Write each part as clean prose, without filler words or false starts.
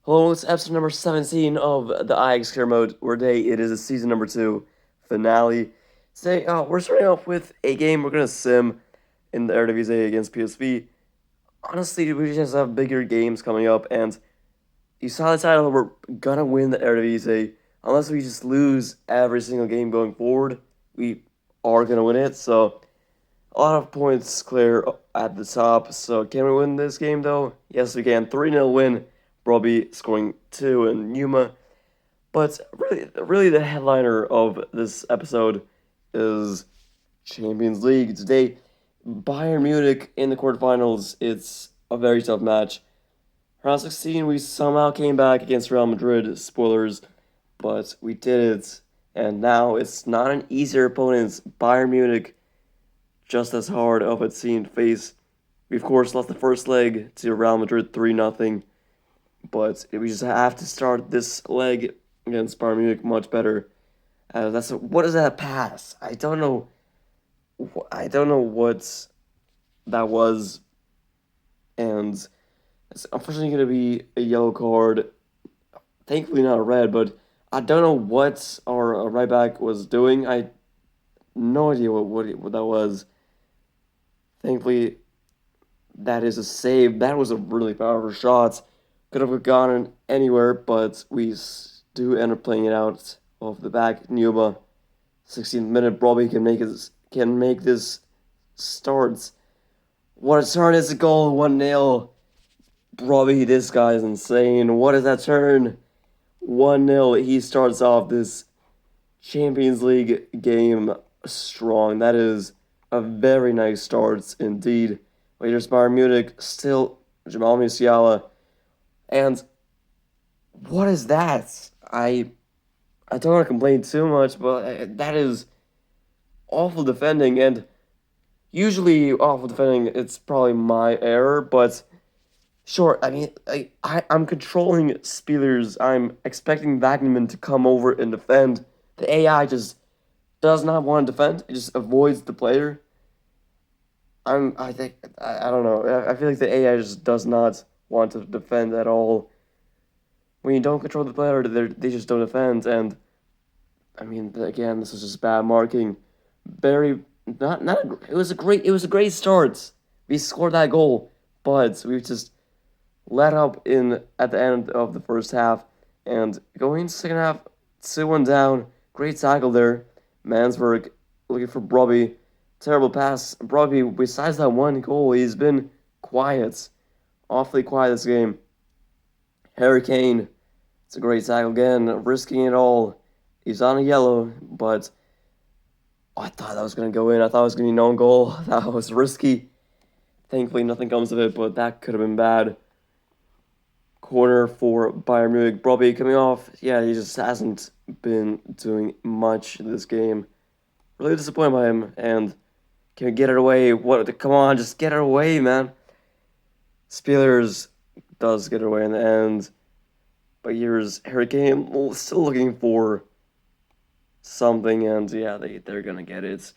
Hello, it's episode number 17 of the Ajax Care Mode, where today it is a season number 2 finale. Today, we're starting off with a game we're going to sim in the Eredivise against PSV. Honestly, we just have bigger games coming up, and you saw the title, we're going to win the Eredivise. Unless we just lose every single game going forward, we are going to win it, so a lot of points clear at the top. So can we win this game, though? Yes, we can. 3-0 win. Robbie scoring 2 and Yuma. But really, the headliner of this episode is Champions League. Today, Bayern Munich in the quarterfinals. It's a very tough match. Round 16, we somehow came back against Real Madrid. Spoilers, but we did it. And now it's not an easier opponent. Bayern Munich, just as hard of a team to face. We, of course, lost the first leg to Real Madrid 3-0. But we just have to start this leg against Bayern Munich much better. What is that pass? I don't know. I don't know what that was, and it's unfortunately going to be a yellow card. Thankfully, not a red, but I don't know what our right back was doing. I no idea what that was. Thankfully, that is a save. That was a really powerful shot. Could have gone anywhere, but we do end up playing it out of the back. Newba, 16th minute, Robbie can make this start. What a turn! It's a goal, 1-0. Robbie, this guy is insane. What is that turn? 1-0. He starts off this Champions League game strong. That is a very nice start indeed. Later, Bayern Munich, still Jamal Musiala. And what is that? I don't want to complain too much, but that is awful defending. And usually awful defending, it's probably my error. But sure, I mean, I'm controlling Spielers. I'm expecting Wagnerman to come over and defend. The AI just does not want to defend. It just avoids the player. I don't know. I feel like the AI just does not want to defend at all. When you don't control the player, they just don't defend. And I mean, again, this is just bad marking. Very not. It was a great start. We scored that goal, but we just let up in at the end of the first half, and going into the second half, 2-1 down. Great tackle there. Mansberg looking for Brobby. Terrible pass. Brobby, besides that one goal, he's been quiet. Awfully quiet this game. Harry Kane. It's a great tackle again, risking it all. He's on a yellow, but I thought that was going to go in. I thought it was going to be no goal. That was risky. Thankfully, nothing comes of it, but that could have been bad. Corner for Bayern Munich. Brobby coming off. Yeah, he just hasn't been doing much in this game. Really disappointed by him, and can we get it away? Come on, just get it away, man. Spielers does get it away in the end. But here's Harry Kane still looking for something, and yeah, they're gonna get it.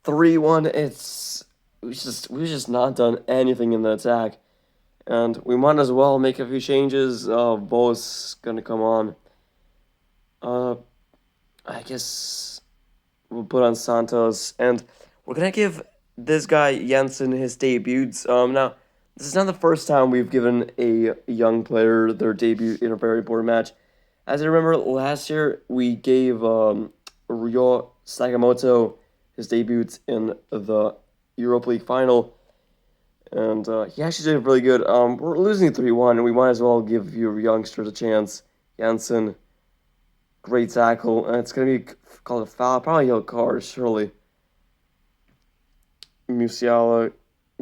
3-1. We've just not done anything in the attack, and we might as well make a few changes. Bo's gonna come on. I guess we'll put on Santos, and we're gonna give this guy Jensen his debuts. Now. This is not the first time we've given a young player their debut in a very important match. As I remember, last year we gave Ryo Sakamoto his debut in the Europa League final, and he actually did really good. We're losing 3-1, and we might as well give you youngsters a chance. Janssen, great tackle, and it's going to be called a foul, probably a yellow card, surely. Musiala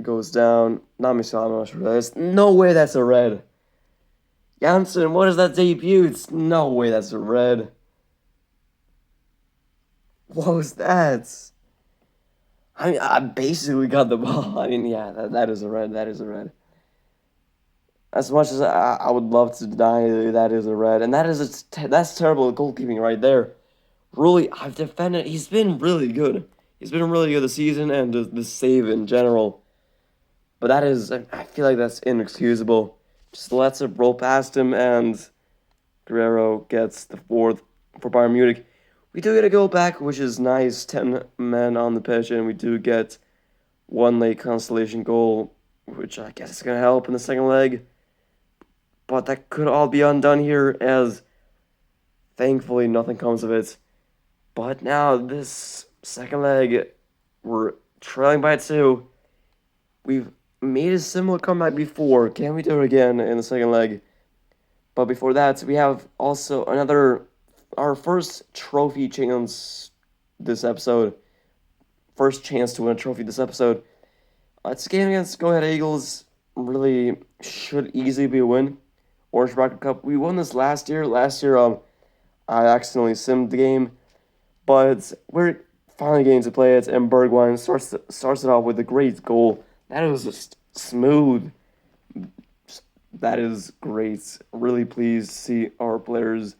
goes down. Not Musiala, I'm not sure that is. No way that's a red. Janssen, what is that debut? No way that's a red. What was that? I mean, I basically got the ball. I mean, yeah, that is a red. That is a red. As much as I would love to deny that is a red. And that's terrible goalkeeping right there. Really, I've defended. He's been really good. He's been really good this season and the save in general. But that is, I feel like that's inexcusable. just lets it roll past him, and Guerrero gets the fourth for Bayern Munich. We do get a goal back, which is nice. 10 men on the pitch, and we do get one late consolation goal, which I guess is going to help in the second leg. But that could all be undone here, as thankfully nothing comes of it. But now, this second leg, we're trailing by 2. We've made a similar comeback before. Can we do it again in the second leg? But before that, we have also our first trophy chance this episode. First chance to win a trophy this episode. It's a game against Go Ahead Eagles. Really should easily be a win. Orange Rocket Cup. We won this last year. I accidentally simmed the game, but we're finally getting to play it. And Bergwijn starts it off with a great goal. That was just smooth. That is great. Really pleased to see our players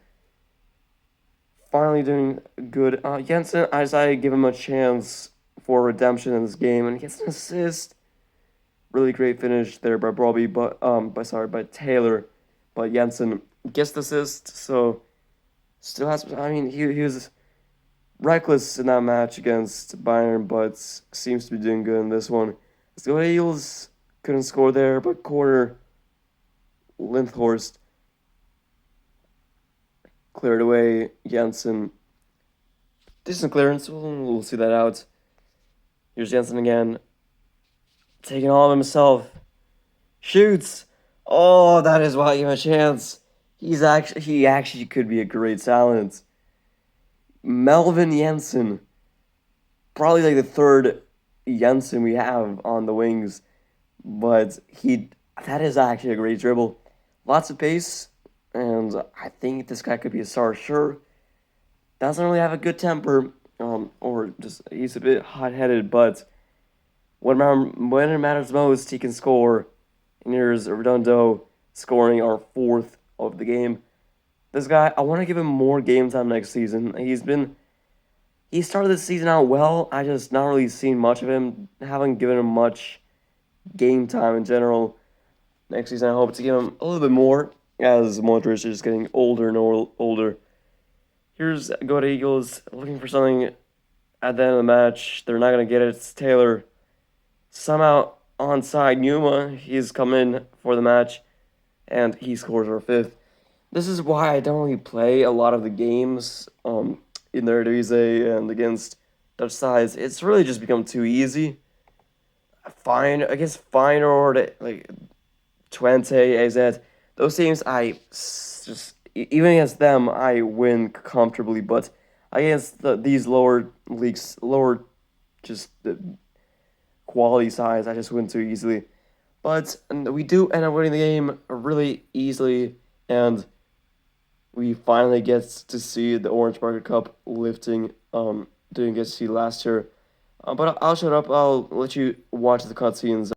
finally doing good. Jensen, I decided to give him a chance for redemption in this game, and he gets an assist. Really great finish there by Robbie, by Taylor, but Jensen gets the assist. So still has. I mean, he was reckless in that match against Bayern, but seems to be doing good in this one. So Eagles couldn't score there, but corner Lindhorst cleared away. Jensen, decent clearance. We'll see that out. Here's Jensen again, taking all of himself. Shoots. Oh, that is why I give him a chance. He actually could be a great talent. Melvin Jensen, probably like the third Jensen we have on the wings, but that is actually a great dribble. Lots of pace, and I think this guy could be a star, sure. Doesn't really have a good temper, or just he's a bit hot-headed, but when it matters most, he can score. And here's Redondo scoring our fourth of the game. This guy, I want to give him more game time next season. He started the season out well. I just not really seen much of him. Haven't given him much game time in general. Next season, I hope to give him a little bit more, as Modric is getting older and older. Here's Go to Eagles looking for something at the end of the match. They're not going to get it. It's Taylor. Somehow onside Numa. He's come in for the match, and he scores our fifth. This is why I don't really play a lot of the games in the Eredivise and against Dutch sides. It's really just become too easy. Against Feyenoord, like Twente, AZ, those teams even against them I win comfortably, but against these lower leagues, lower just quality sides, I just win too easily. But we do end up winning the game really easily, and we finally get to see the Orange Market Cup lifting. Didn't get to see last year. But I'll shut up. I'll let you watch the cutscenes.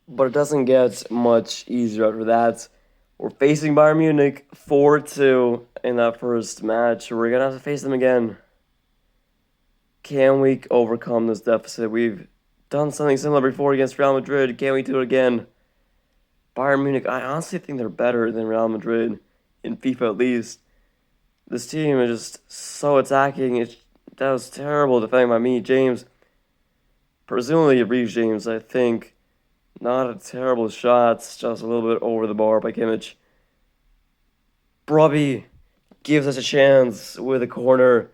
But it doesn't get much easier after that. We're facing Bayern Munich 4-2 in that first match. We're going to have to face them again. Can we overcome this deficit? We've done something similar before against Real Madrid. Can we do it again? Bayern Munich, I honestly think they're better than Real Madrid, in FIFA at least. This team is just so attacking. That was terrible defending by me, James. Presumably Reece James, I think. Not a terrible shot, just a little bit over the bar by Kimmich. Brobby gives us a chance with a corner.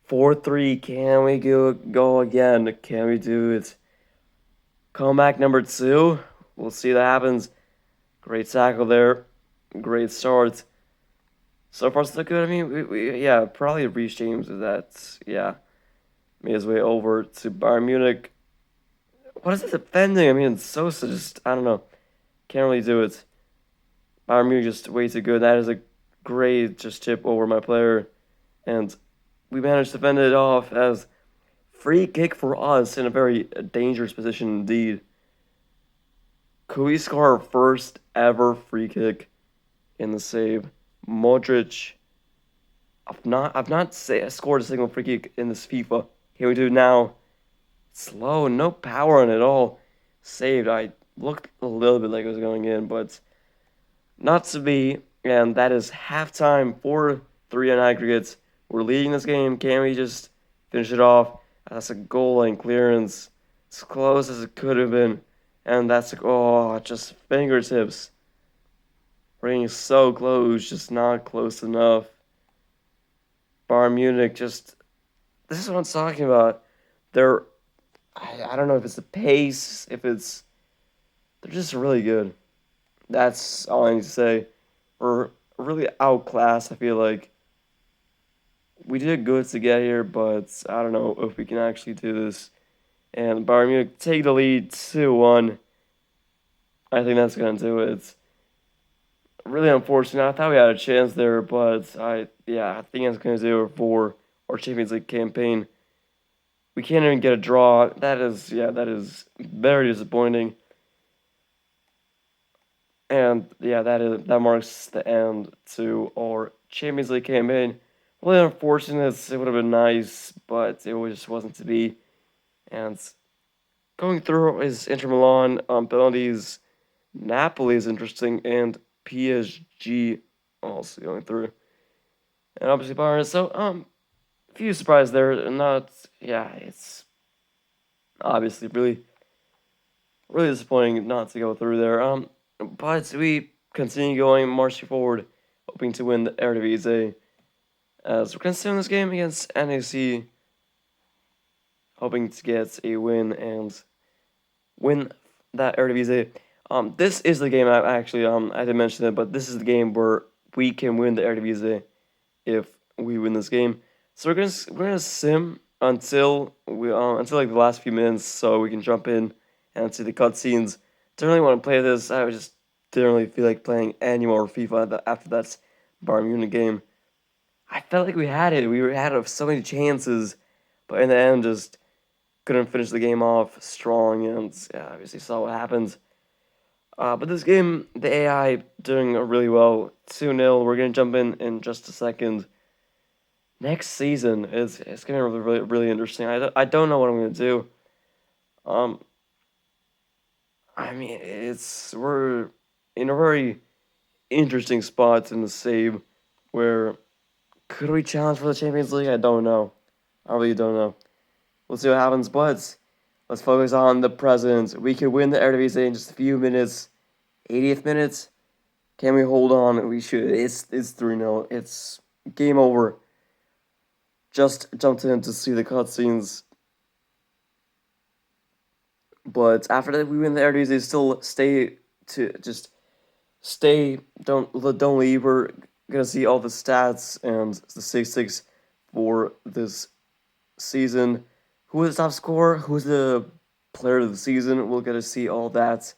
4-3. Can we go again? Can we do it? Comeback number 2. We'll see that happens. Great tackle there. Great start. So far, so good. I mean, yeah, probably Reece James is that. Yeah, made his way over to Bayern Munich. What is it defending? I mean, Sosa just, I don't know. Can't really do it. Bayern Munich just way too good. That is a great just chip over my player. And we managed to fend it off as free kick for us in a very dangerous position indeed. Could we score our first ever free kick in the save? Modric. I've not scored a single free kick in this FIFA. Can we do it now? Slow, no power on it at all. Saved. I looked a little bit like it was going in, but not to be. And that is halftime. 4-3 on aggregates. We're leading this game. Can we just finish it off? That's a goal line clearance. As close as it could have been. And that's just fingertips. We're getting so close, just not close enough. Bayern Munich just. This is what I'm talking about. They're. I don't know if it's the pace, if it's. They're just really good. That's all I need to say. We're really outclassed, I feel like. We did good to get here, but I don't know if we can actually do this. And Bayern Munich take the lead 2-1. I think that's going to do it. Really unfortunate. I thought we had a chance there, but I think that's going to do it for our Champions League campaign. We can't even get a draw. That is very disappointing. And that marks the end to our Champions League campaign. Really unfortunate. It would have been nice, but it just wasn't to be. And going through is Inter Milan on penalties. Napoli is interesting, and PSG also going through. And obviously Bayern. So a few surprises there. Not it's obviously really disappointing not to go through there. But we continue going, marching forward, hoping to win the Eredivise. As we're considering this game against NAC, hoping to get a win and win that Eredivise. This is the game I didn't mention it, but this is the game where we can win the Eredivise if we win this game. So we're gonna sim until like the last few minutes, so we can jump in and see the cutscenes. Don't really want to play this. I just didn't really feel like playing any more FIFA after that Bayern Munich game. I felt like we had it. We had so many chances, but in the end, just couldn't finish the game off strong. And obviously saw what happened. But this game, the AI doing really well. 2-0. We're gonna jump in just a second. Next season it's gonna be really interesting. I don't know what I'm gonna do. Um, I mean we're in a very interesting spot in the save where could we challenge for the Champions League? I don't know. I really don't know. We'll see what happens, but let's focus on the present. We could win the Eredivise in just a few minutes. 80th minute. Can we hold on? We should. It's 3-0. It's game over. Just jumped in to see the cutscenes. But after that, we win the Eredivise. They still stay. Don't leave. We're gonna see all the stats and the 6-6 for this season. Who is the top scorer? Who's the player of the season? We'll get to see all that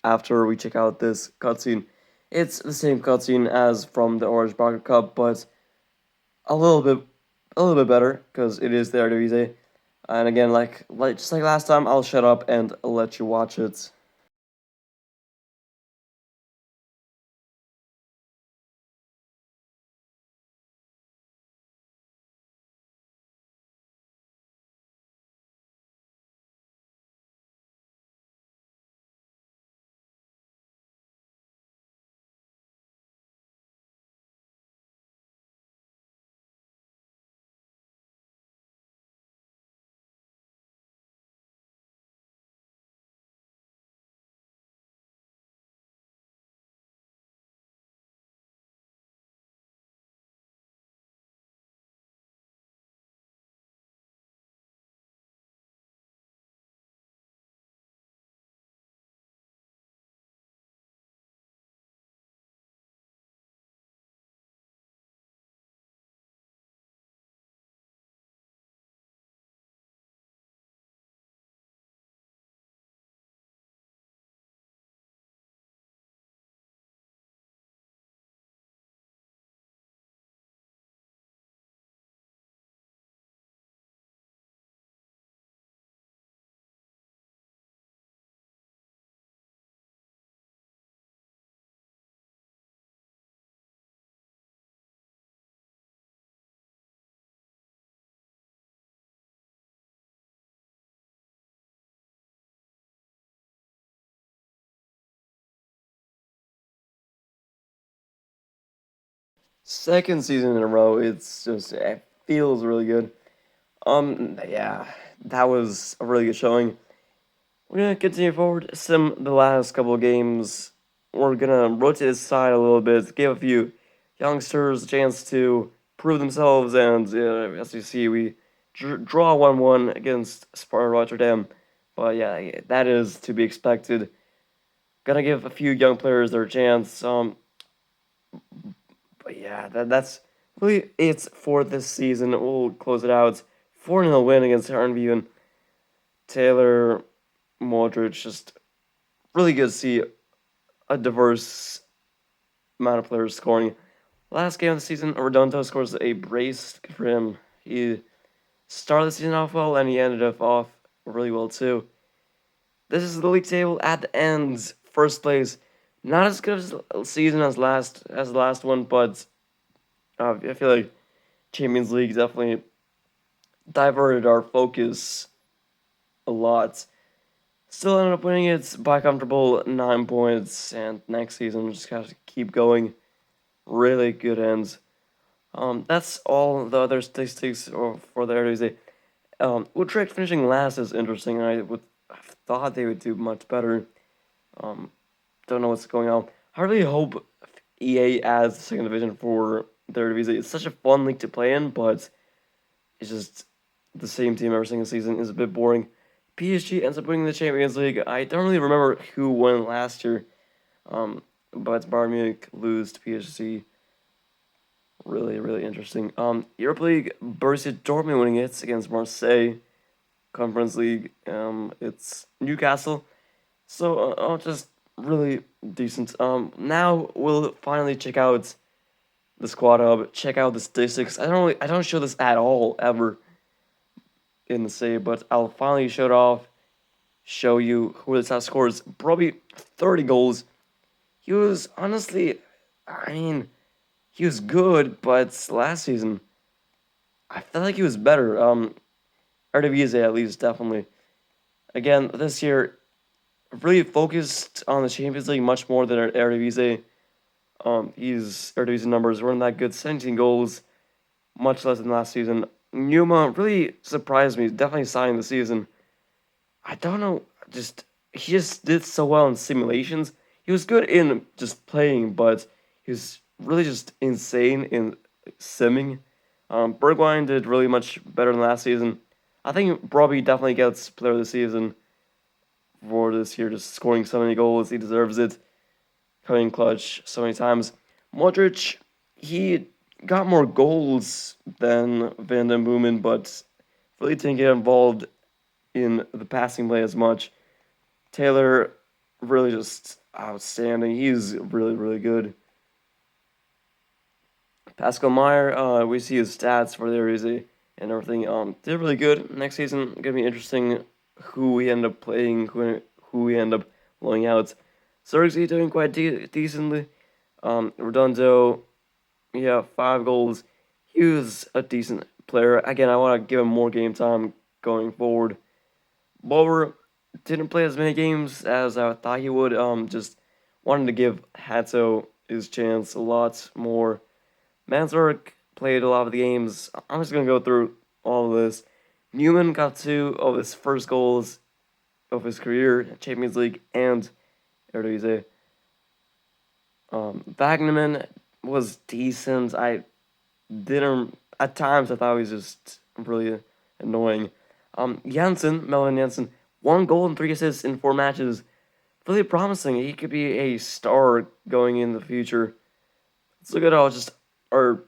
after we check out this cutscene. It's the same cutscene as from the Orange Barker Cup, but a little bit better because it is the Eredivise. And again, just like last time, I'll shut up and let you watch it. second season in a row. It feels really good. Yeah, that was a really good showing. We're gonna continue forward. The last couple of games. We're gonna rotate aside a little bit, give a few youngsters a chance to prove themselves, and as you see, we draw 1-1 against Sparta Rotterdam. But yeah, that is to be expected. Gonna give a few young players their chance. But yeah, that's really it for this season. We'll close it out. 4-0 win against Harnview. Taylor, Modric, just really good to see a diverse amount of players scoring. Last game of the season, Redondo scores a brace. Good for him. He started the season off well, and he ended up off really well too. This is the league table at the end. First place, not as good of a season as the last one, but I feel like Champions League definitely diverted our focus a lot. Still ended up winning it by comfortable 9 points, and next season just gotta keep going. Really good ends. That's all the other statistics for the Eredivise. Utrecht finishing last is interesting. I thought they would do much better. Um, don't know what's going on. I really hope EA adds the second division for the Eredivise. It's such a fun league to play in, but it's just the same team every single season is a bit boring. PSG ends up winning the Champions League. I don't really remember who won last year, but Bayern Munich lose to PSG. Really, really interesting. Europa League, Borussia Dortmund winning it against Marseille. Conference League, it's Newcastle. So, just really decent. Now we'll finally check out the squad hub, check out the statistics. I don't show this at all ever in the save, but I'll finally show it off, show you who the top scorers. Probably 30 goals. He was honestly, I mean, he was good, but last season I felt like he was better. Eredivise at least definitely. Again, this year really focused on the Champions League much more than Eredivise. His Eredivisie numbers weren't that good. 17 goals, much less than last season. Numa really surprised me. Definitely signing the season. I don't know. He just did so well in simulations. He was good in just playing, but he was really just insane in simming. Bergwijn did really much better than last season. I think Robbie definitely gets player of the season for this year, just scoring so many goals. He deserves it. Coming clutch so many times. Modric, he got more goals than Van den Boomen, but really didn't get involved in the passing play as much. Taylor, really just outstanding. He's really, really good. Pascal Meyer, we see his stats for the Eredivisie and everything. Did really good. Next season, gonna be interesting who we end up playing, who we end up blowing out. Sergi doing quite decently. Redondo, yeah, 5 goals. He was a decent player. Again, I want to give him more game time going forward. Bower didn't play as many games as I thought he would. Just wanted to give Hato his chance a lot more. Manswork played a lot of the games. I'm just gonna go through all of this. Newman got 2 of his first goals of his career, Champions League and Eredivise. Wagnerman was decent. I didn't at times I thought he was just really annoying. Melvin Janssen, 1 goal and 3 assists in 4 matches. Really promising. He could be a star going in the future. Let's look at all just our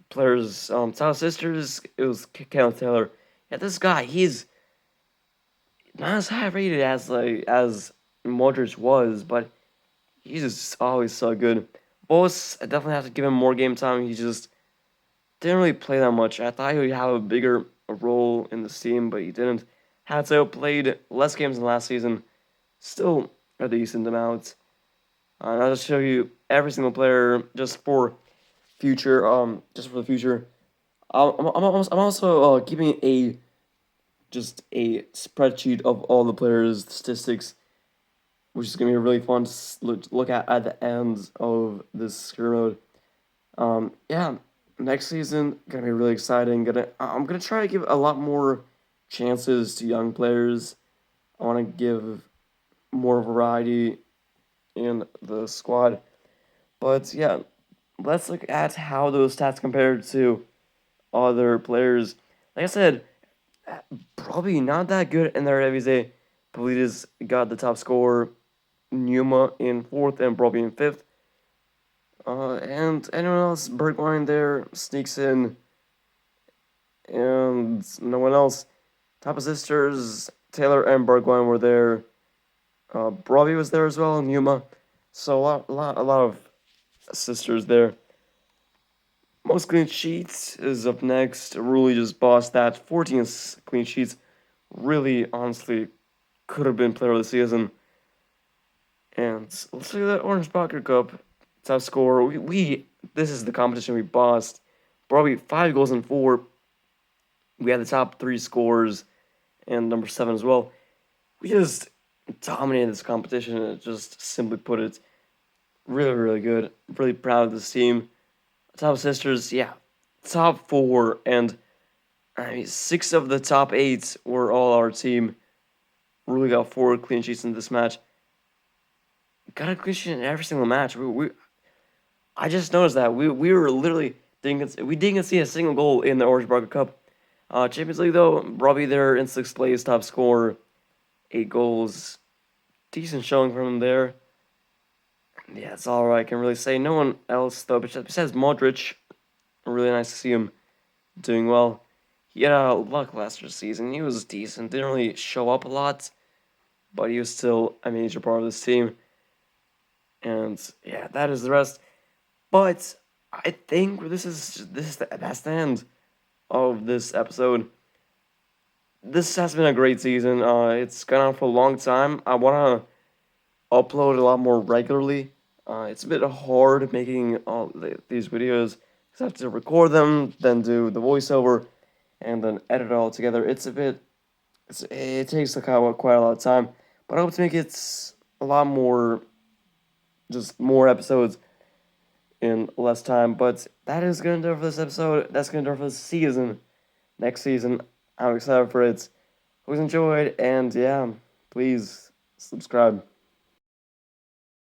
players. Tyler Sisters, it was Kenneth Taylor. Yeah, this guy, he's not as high rated as Modric was, but he's just always so good. Boss, I definitely have to give him more game time. He just didn't really play that much. I thought he would have a bigger role in the team, but he didn't. Hato played less games than last season. Still a decent amount. I'll just show you every single player just for future. Just for the future. I'm also keeping a spreadsheet of all the players' statistics, which is gonna be really fun to look at the end of this career mode. Yeah, next season gonna be really exciting. I'm gonna try to give a lot more chances to young players. I want to give more variety in the squad. But yeah, let's look at how those stats compare to other players. Like I said, probably not that good in the Eredivise. Politis got the top score, Numa in fourth and Broby in fifth. And anyone else, Bergwijn there sneaks in, and no one else. Top assisters, Taylor and Bergwijn were there. Broby was there as well, Numa. So a lot of assisters there. Most clean sheets is up next. Rulli just bossed that. 14 clean sheets. Really, honestly, could have been player of the season. And let's look at that Orange Pocket Cup. Top score. We this is the competition we bossed. Probably 5 goals and 4. We had the top 3 scores and number 7 as well. We just dominated this competition. And just simply put it, really, really good. Really proud of this team. Top sisters, yeah, top 4, and I mean 6 of the top 8 were all our team. Really got 4 clean sheets in this match. Got a clean sheet in every single match. I just noticed that we were literally didn't see a single goal in the Orange Barker Cup. Champions League though, Robbie there in 6th place, top scorer, 8 goals, decent showing from him there. Yeah, that's all I can really say. No one else though, besides Modric. Really nice to see him doing well. He had a lackluster season. He was decent. Didn't really show up a lot, but he was still a major part of this team. And yeah, that is the rest. But I think that's the end of this episode. This has been a great season. It's gone on for a long time. I want to upload a lot more regularly. It's a bit hard making all these videos because I have to record them, then do the voiceover, and then edit it all together. It takes quite a lot of time, but I hope to make it a lot more, just more episodes in less time. But that is gonna do it for this episode. That's gonna do it for this season. Next season, I'm excited for it. Hope you enjoyed, and yeah, please subscribe.